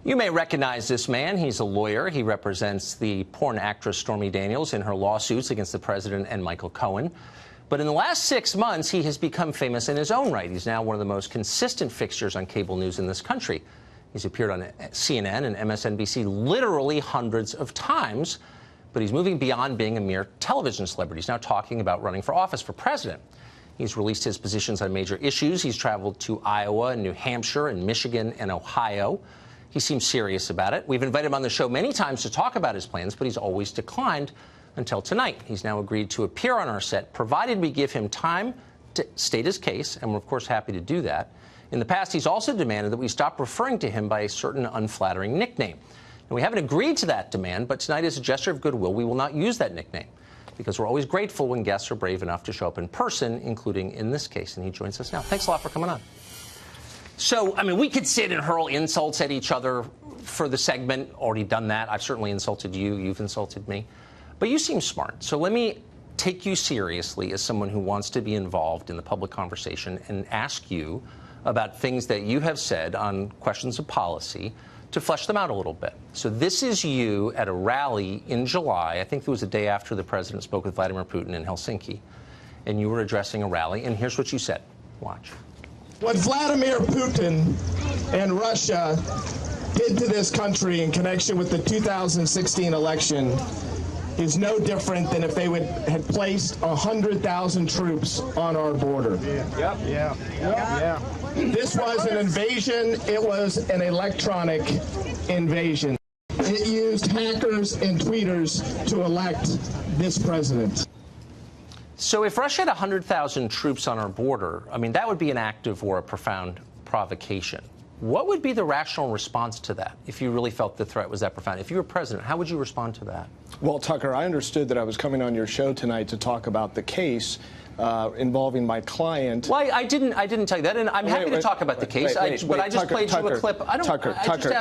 You may recognize this man. He's a lawyer. He represents the porn actress Stormy Daniels in her lawsuits against the president and Michael Cohen. But in the last 6 months, he has become famous in his own right. He's now one of the most consistent fixtures on cable news in this country. He's appeared on CNN and MSNBC literally hundreds of times, but he's moving beyond being a mere television celebrity. He's now talking about running for office for president. He's released his positions on major issues. He's traveled to Iowa and New Hampshire and Michigan and Ohio. He seems serious about it. We've invited him on the show many times to talk about his plans, but he's always declined until tonight. He's now agreed to appear on our set, provided we give him time to state his case, and we're, of course, happy to do that. In the past, he's also demanded that we stop referring to him by a certain unflattering nickname. And we haven't agreed to that demand, but tonight, as a gesture of goodwill, we will not use that nickname, because we're always grateful when guests are brave enough to show up in person, including in this case. And he joins us now. Thanks a lot for coming on. So, I mean, we could sit and hurl insults at each other for the segment. Already done that. I've certainly insulted you. You've insulted me. But you seem smart. So let me take you seriously as someone who wants to be involved in the public conversation and ask you about things that you have said on questions of policy to flesh them out a little bit. So this is you at a rally in July. I think it was the day after the president spoke with Vladimir Putin in Helsinki. And you were addressing a rally. And here's what you said. Watch. What Vladimir Putin and Russia did to this country in connection with the 2016 election is no different than if they had placed 100,000 troops on our border. This was an invasion. It was an electronic invasion. It used hackers and tweeters to elect this president. So if Russia had 100,000 troops on our border, I mean, that would be an act of war, a profound provocation. What would be the rational response to that if you really felt the threat was that profound? If you were president, how would you respond to that? Well, Tucker, I understood that I was coming on your show tonight to talk about the case involving my client. Well, I didn't tell you that, and I'm happy to talk about the case. But I just played you a clip. Tucker,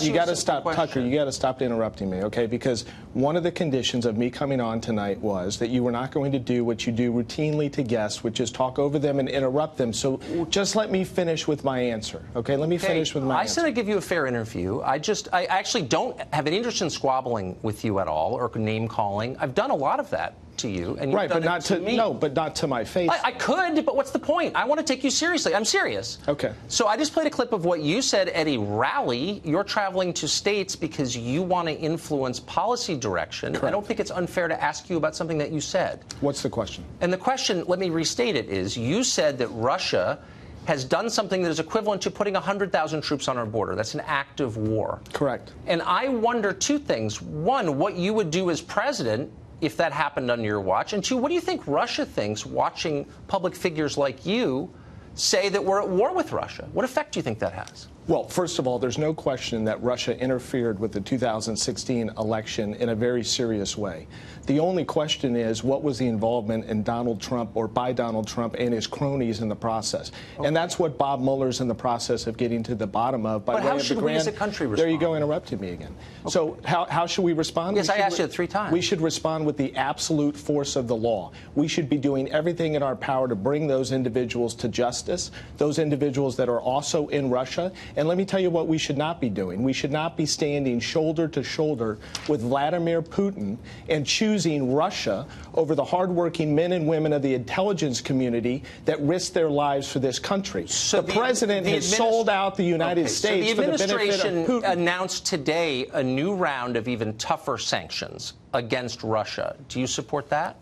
you got to stop. Tucker, you got to stop interrupting me, okay? Because one of the conditions of me coming on tonight was that you were not going to do what you do routinely to guests, which is talk over them and interrupt them. So just let me finish with my answer, okay? Let me finish with my answer. I said I'd give you a fair interview. I actually don't have an interest in squabbling with you at all or name calling. I've done a lot of that to you, and you've done it to me. No, but not to my face. I could, but what's the point? I want to take you seriously. I'm serious. Okay. So I just played a clip of what you said at a rally. You're traveling to states because you want to influence policy direction. Correct. I don't think it's unfair to ask you about something that you said. What's the question? And the question, let me restate it, is you said that Russia has done something that is equivalent to putting 100,000 troops on our border. That's an act of war. Correct. And I wonder two things. One, what you would do as president if that happened under your watch. And two, what do you think Russia thinks watching public figures like you say that we're at war with Russia? What effect do you think that has? Well, first of all, there's no question that Russia interfered with the 2016 election in a very serious way. The only question is, what was the involvement in Donald Trump or by Donald Trump and his cronies in the process? Okay. And that's what Bob Mueller's in the process of getting to the bottom of. By but how should we as a country respond? There you go, interrupted me again. Okay. So how should we respond? Yes, I asked you 3 times. We should respond with the absolute force of the law. We should be doing everything in our power to bring those individuals to justice, those individuals that are also in Russia. And let me tell you what we should not be doing. We should not be standing shoulder to shoulder with Vladimir Putin and choosing Russia over the hardworking men and women of the intelligence community that risk their lives for this country. So the president has sold out the United States for the benefit of Putin. The administration announced today a new round of even tougher sanctions against Russia. Do you support that?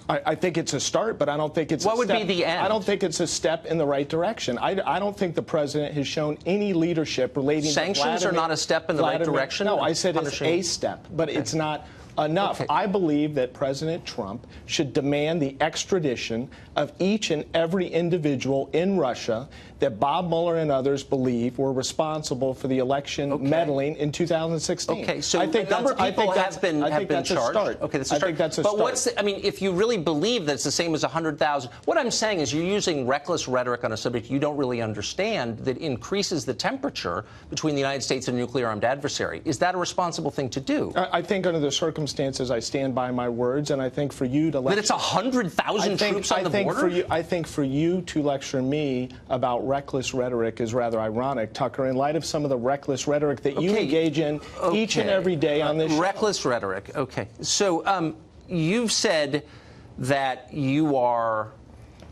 I think it's a start, but I don't think it's what would be the end? I don't think it's a step in the right direction. I don't think the president has shown any leadership relating to sanctions are not a step in the right direction? No, I said it's a step, but it's not enough. Okay. I believe that President Trump should demand the extradition of each and every individual in Russia that Bob Mueller and others believe were responsible for the election meddling in 2016. Okay, so I think a number of people have been charged. Okay, that's a start. I think that's a but start. What's I mean, if you really believe that it's the same as 100,000, what I'm saying is you're using reckless rhetoric on a subject you don't really understand that increases the temperature between the United States and a nuclear-armed adversary. Is that a responsible thing to do? I think under the circumstances, I stand by my words, and I think for you to that it's 100,000 troops on the border. I think for you to lecture me about reckless rhetoric is rather ironic, Tucker, in light of some of the reckless rhetoric that you engage in each and every day on this show. Reckless rhetoric. Okay. So you've said that you are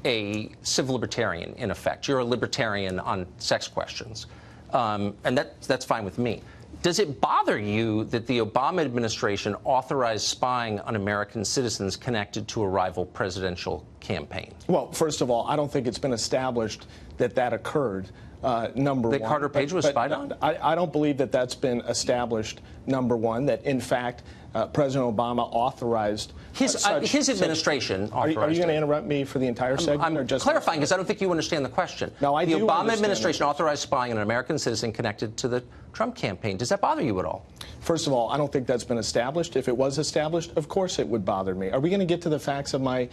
a civil libertarian, in effect. You're a libertarian on sex questions. And that's fine with me. Does it bother you that the Obama administration authorized spying on American citizens connected to a rival presidential campaign? Well, first of all, I don't think it's been established that that occurred, number one. That Carter Page was spied on? I don't believe that that's been established, number one, that, in fact, President Obama authorized his administration authorized. Are you going to interrupt me for the entire segment? I'm or just clarifying because I don't think you understand the question. No, I do. The Obama administration authorized spying on an American citizen connected to the Trump campaign. Does that bother you at all? First of all, I don't think that's been established. If it was established, of course it would bother me. Are we going to get to the facts of my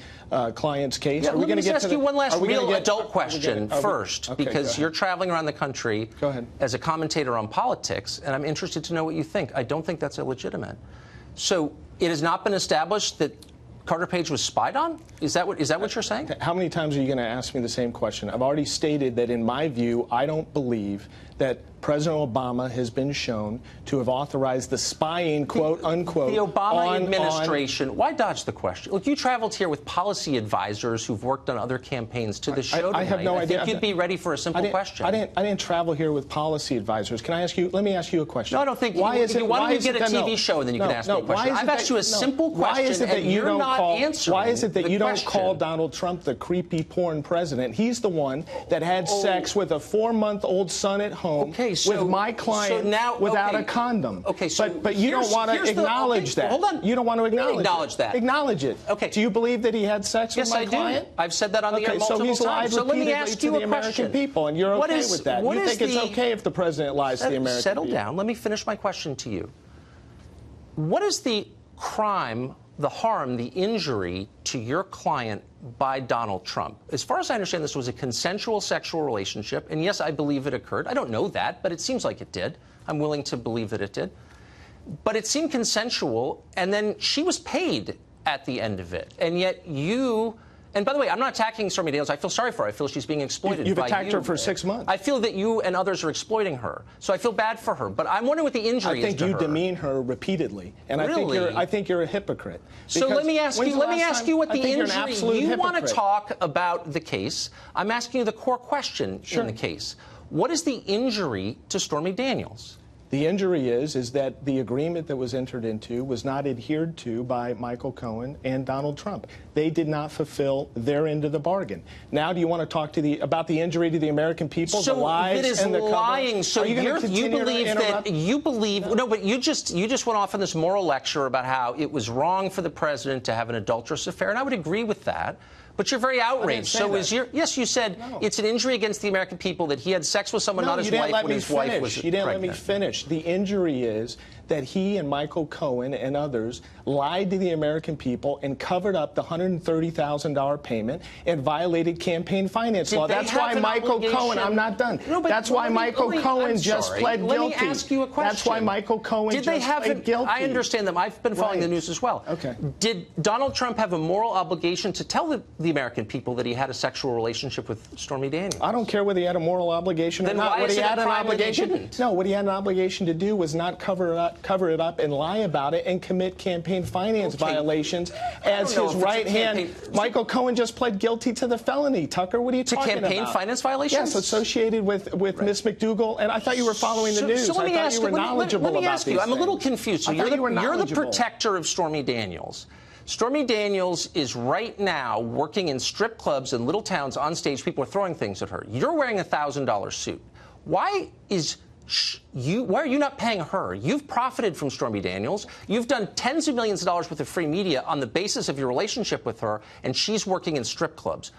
client's case? Yeah, let me just ask you one last real adult question first, okay, because you're traveling around the country as a commentator on politics, and I'm interested to know what you think. I don't think that's illegitimate. So it has not been established that Carter Page was spied on? Is that what you're saying? How many times are you going to ask me the same question? I've already stated that, in my view, I don't believe that President Obama has been shown to have authorized the spying, quote unquote. The Obama administration. Why dodge the question? Look, you traveled here with policy advisors who've worked on other campaigns to the show tonight. I have no idea. I think you'd be ready for a simple question. I didn't travel here with policy advisors. Can I ask you? Let me ask you a question. No, I don't think. Why is it? Why don't you get a TV show and then you can ask me a question? I've asked you a simple question and you're not answering. Why is it that you don't call Donald Trump the creepy porn president? He's the one that had sex with a 4-month-old son at home with my client without a condom. Okay, so but you don't want to acknowledge that. Hold on. You don't want to acknowledge that. Acknowledge it. Okay. Do you believe that he had sex with my client? Yes, I do. I've said that on the air multiple times. So he's lied repeatedly to the American people, and you're okay with that. You think it's okay if the president lies to the American people? Settle down. Let me finish my question to you. What is the crime, the harm, the injury to your client by Donald Trump? As far as I understand, this was a consensual sexual relationship, and yes, I believe it occurred. I don't know that, but it seems like it did. I'm willing to believe that it did. But it seemed consensual, and then she was paid at the end of it. And yet you... And by the way, I'm not attacking Stormy Daniels. I feel sorry for her. I feel she's being exploited. You've attacked her for 6 months. I feel that you and others are exploiting her. So I feel bad for her. But I'm wondering what the injury is to her. I think you demean her repeatedly, and really? I think you're a hypocrite. So let me ask you what the injury. You want to talk about about the case. I'm asking you the core question in the case. What is the injury to Stormy Daniels? The injury is that the agreement that was entered into was not adhered to by Michael Cohen and Donald Trump. They did not fulfill their end of the bargain. Now, do you want to talk about the injury to the American people, the lies and the lying. So you believe no, but you just went off on this moral lecture about how it was wrong for the president to have an adulterous affair, and I would agree with that. But you're very outraged. So yes, you said it's an injury against the American people that he had sex with someone, not his wife, when his wife was pregnant. You didn't let me finish. The injury is that he and Michael Cohen and others lied to the American people and covered up the $130,000 payment and violated campaign finance law. That's why Michael Cohen, I'm not done. That's why Michael Cohen just pled guilty. Let me ask you a question. That's why Michael Cohen just pled guilty. I understand them. I've been following the news as well. Okay. Did Donald Trump have a moral obligation to tell the American people that he had a sexual relationship with Stormy Daniels? I don't care whether he had a moral obligation or not. What he had an obligation? No, what he had an obligation to do was not cover it up and lie about it and commit campaign finance violations as his right hand. Michael Cohen just pled guilty to the felony. Tucker, what are you talking about? To campaign finance violations? Yes, associated with Ms. McDougal. And I thought you were following the news. So let me I thought you were knowledgeable let me ask you. I'm a little confused. So you're the protector of Stormy Daniels. Stormy Daniels is right now working in strip clubs in little towns on stage. People are throwing things at her. You're wearing a $1,000 suit. Why are you not paying her? You've profited from Stormy Daniels. You've done tens of millions of dollars worth of free media on the basis of your relationship with her, and she's working in strip clubs.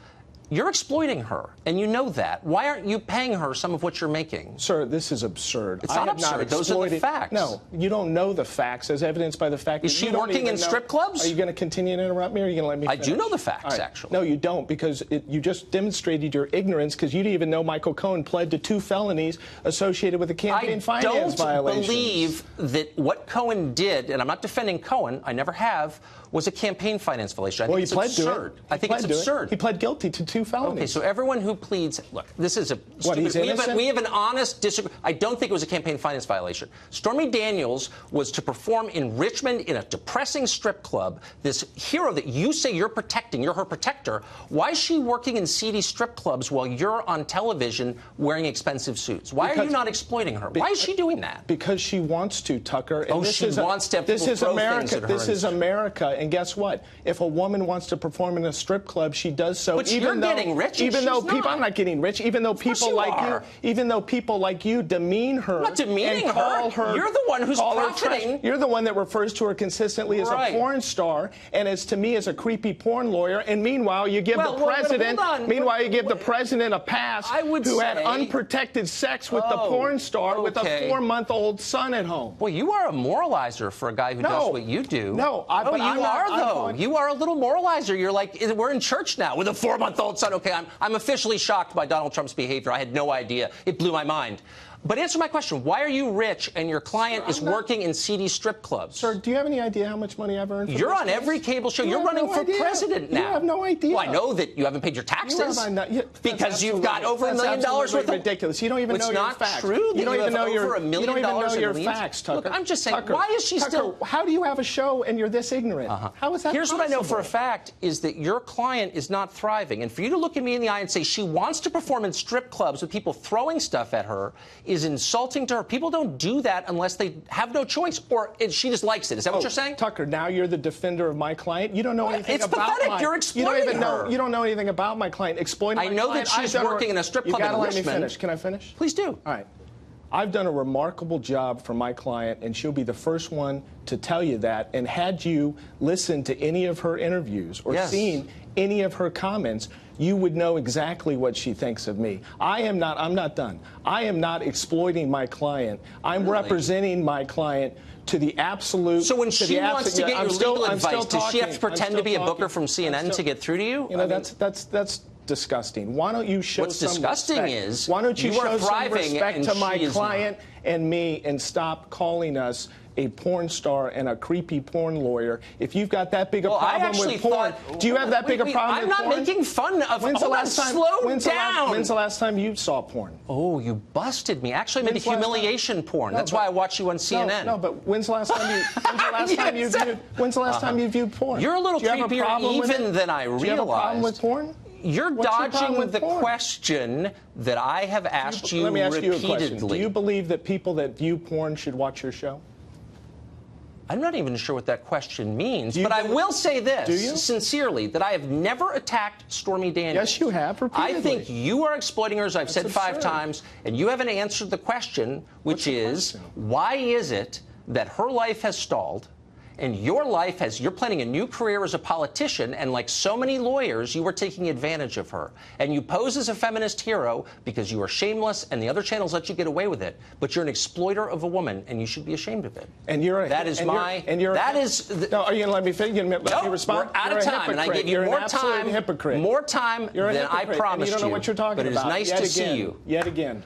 You're exploiting her, and you know that. Why aren't you paying her some of what you're making? Sir, this is absurd. It's not absurd. Those are the facts. No, you don't know the facts, as evidenced by the fact that you don't even know. Is she working in strip clubs? Are you going to continue to interrupt me, or are you going to let me finish? I do know the facts, actually. No, you don't, because you just demonstrated your ignorance, because you didn't even know Michael Cohen pled to 2 felonies associated with the campaign finance violations. I don't believe that what Cohen did, and I'm not defending Cohen, I never have, was a campaign finance violation. I Well, think he it's pled absurd. to it. I think it's absurd. He pled guilty to 2 felonies. Okay, so everyone who pleads, look, this is a What, he's innocent? we have an honest disagreement. I don't think it was a campaign finance violation. Stormy Daniels was to perform in Richmond in a depressing strip club. This hero that you say you're protecting, you're her protector. Why is she working in seedy strip clubs while you're on television wearing expensive suits? Why are you not exploiting her? Why is she doing that? Because she wants to, Tucker. And she wants to have This people is throw America. things at her This is and- America. And guess what? If a woman wants to perform in a strip club, she does so. But even you're though, getting rich and even though she's people, not. I'm not getting rich. Even though course people you like are. you, even though people like you demean her, I'm not demeaning and call her. her. You're the one who's call her profiting. trash. You're the one that refers to her consistently as Right. a porn star, and as to me as a creepy porn lawyer. And meanwhile, you give Well, the well, president. hold on. Meanwhile, you give the president a pass I would who had say- unprotected sex with the Oh, porn star with a okay. 4-month-old son at home. Well, you are a moralizer for a guy who does what you do. No, but but you I'm not- are, I'm though. going- You are a little moralizer. You're like, we're in church now with a 4-month-old son. Okay, I'm officially shocked by Donald Trump's behavior. I had no idea. It blew my mind. But answer my question. Why are you rich and your client is working in seedy strip clubs? Sir, do you have any idea how much money I've earned? You're on every cable show. You You're have running no for idea. president now. You have no idea. Well, I know that you haven't paid your taxes because you've got over $1 million worth of ridiculous. You don't even know your It's facts. not true that You don't even know have over $1 million You don't even know in your liens. facts, Tucker. Look, I'm just saying, Tucker, why is she Tucker, still? How do you have a show and you're this ignorant? How is that Here's what I know for a possible? fact is that your client is not thriving. And for you to look at me in the eye and say she wants to perform in strip clubs with people throwing stuff at her is insulting to her. People don't do that unless they have no choice, or she just likes it. Is that what you're saying? Tucker, now you're the defender of my client. You don't know anything It's about pathetic. my. You're You don't exploiting even know. her. You don't know anything about my client. Exploiting my I know client. that she's I've done working in a strip club You gotta in let me Richmond. finish. Can I finish? Please do. All right. I've done a remarkable job for my client, and she'll be the first one to tell you that. And had you listened to any of her interviews or Yes. seen any of her comments, you would know exactly what she thinks of me. I'm not done. I am not exploiting my client. I'm Really? representing my client to the absolute. So when to she the wants to absolute- get your I'm still- legal I'm still advice, does she have to talking. I'm pretend to still be a talking. booker from CNN I'm still- to get through to you? You know, I mean, that's disgusting. Why don't you show What's some disgusting respect? is Why don't you you are show some thriving respect and to my she is client and me and stop calling us a porn star and a creepy porn lawyer? If you've got that big a Well, I problem actually with porn, thought. do you have that big a problem I'm with not porn? making fun of. When's the hold on, last time? slow when's down. the last time you saw porn? Oh, you busted me. Actually, I made When's the the last time? humiliation porn. No, That's but- why I watch you on CNN. No, but when's the last time you? When's the last time you viewed porn? You're a little Do you have creepier problem with even it? than I Do you have a problem with realized. porn? You're What's your problem dodging with the porn? question that I have asked you Let me ask you a repeatedly. question. Do you believe that people that view porn should watch your show? I'm not even sure what that question means, Do you but I believe- will say this Do you? sincerely, that I have never attacked Stormy Daniels. Yes, you have, I repeatedly. think you are exploiting her, as I've said That's 5 absurd. times, and you haven't answered the question, which What's the is, question? why is it that her life has stalled and your life has, you're planning a new career as a politician, and like so many lawyers, you were taking advantage of her. And you pose as a feminist hero because you are shameless and the other channels let you get away with it. But you're an exploiter of a woman, and you should be ashamed of it. And you're that is and my. You're, and you're that is. The, no, are you going to let me finish? You gonna let me no, respond? we're out You're of a time, and I hypocrite. give you You're more an absolute time. hypocrite. More time You're a than I hypocrite, promised and you don't know what you're talking but about. it is nice Yet to see again. you. Yet again.